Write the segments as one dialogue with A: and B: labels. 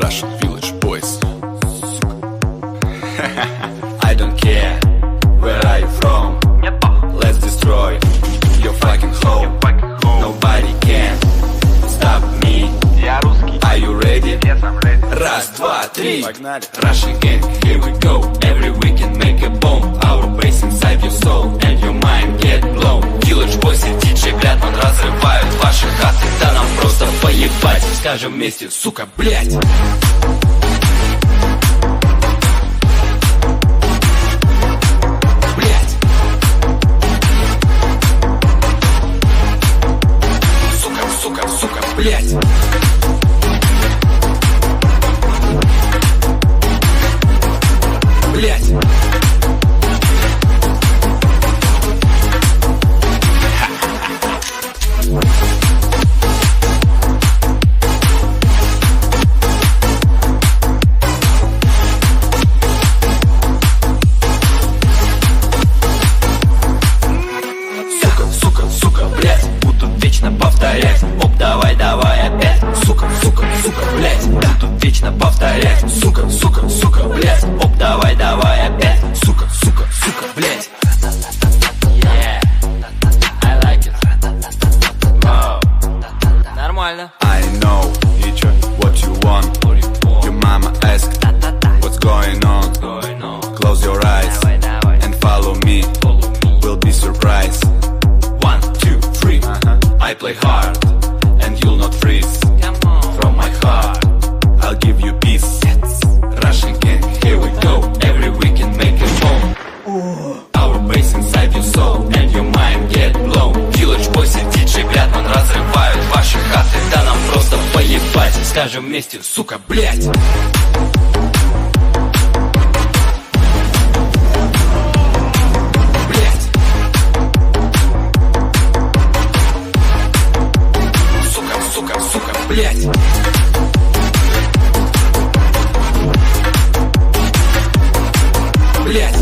A: Russian Village Boys. I don't care where are you from. Let's destroy your fucking home. Nobody can stop me. Are you ready? Раз, два, три. Russian gang, here we go. Every weekend make a bomb. Our bass inside your soul and your mind get blown. Village Boys и DJ Блядман разрывают ваши хаты. Да нам просто поебать. Скажем вместе, сука, блядь. Блять. Блять. Сука, блять. Буду вечно повторять. Оп, давай опять. Сука, блять. Буду вечно повторять. Сука, блять. Оп, давай опять. Сука, блять.
B: Yeah, I like it. Wow. Нормально.
A: I know what you want. Your mama asked what's going on. Close your eyes and follow me. We'll be surprised. 1, 2, 3. I play hard and you'll not freeze. From my heart I'll give you peace. Russian gang, here we go. Every weekend make it home. Our bass inside your soul and your mind get blown. Village Boys и DJ Блядман разрывают ваши хаты. Да нам просто поебать. Скажем вместе, сука, блядь. Сука, блять. Блять.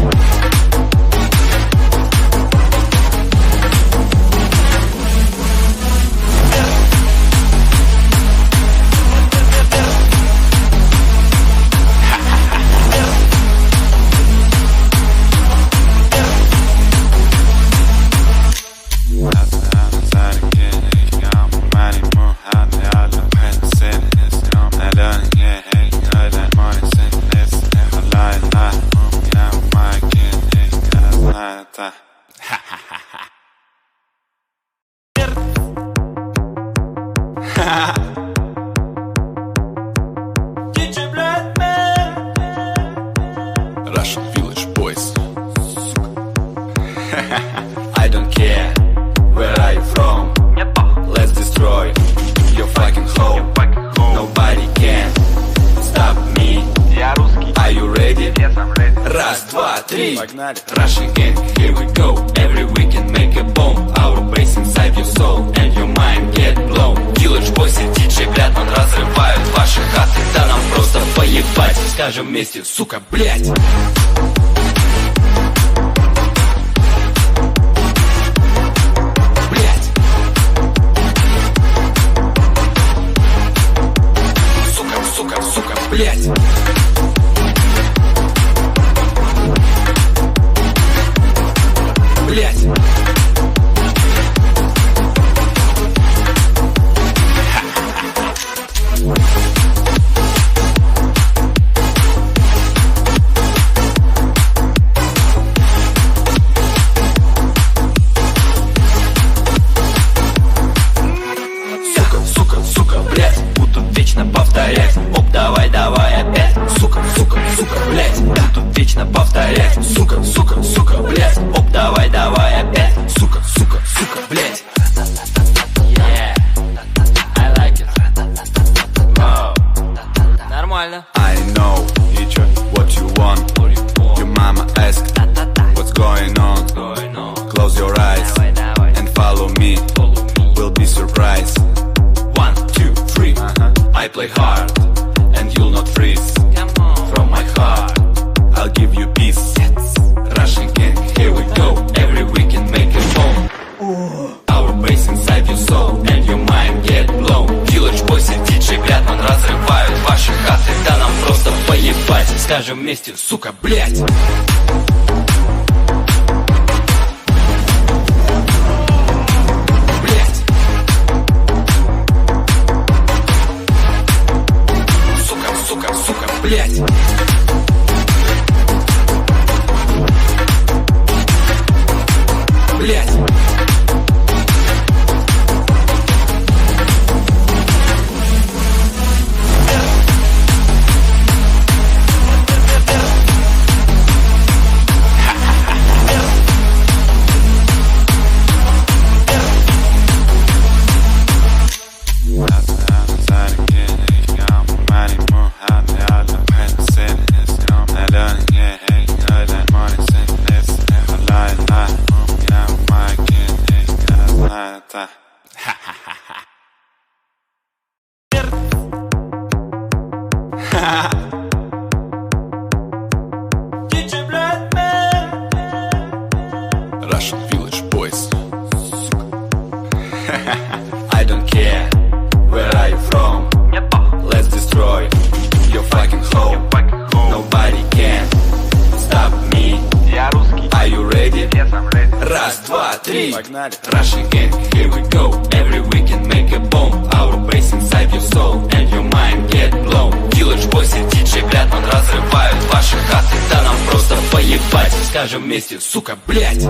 A: Russian Village Boys. I don't care where are you from. Let's destroy your fucking home. Nobody can stop me. Are you ready? Раз, два, три. Russian gang, here we go. Every weekend make a bomb. Our bass inside your soul and your mind get blown. Village Boys и DJ Блядман разрывают ваши хаты. Да нам просто поебать. Скажем вместе, сука, блять. Блять. Сука, блять. Блять. Сука, блять. Буду вечно повторять. Оп, давай опять. Сука, блять. Буду вечно повторять. Сука, блять. Оп, давай опять. Сука, блять.
B: Yeah, I like it. Wow. Нормально.
A: I know what you want. Your mama asked what's going on. Close your eyes and follow me. We'll be surprised. 1, 2, 3. I play hard and you'll not freeze. From my heart I'll give you peace. Russian gang, here we go. Every weekend make it home.
B: скажем вместе, сука, блять. Сука, блять. Блять. Russian Village Boys. I don't care where are you from. Let's destroy your fucking home. Nobody can stop me. Are you ready? Раз, два, три. Russian gang, here we go. Every weekend make a bomb. Our bass inside your soul and your mind get blown. Village Boys и DJ Блятман разрывают ваши хаты. Да нам просто поебать. Скажем вместе, сука, блять.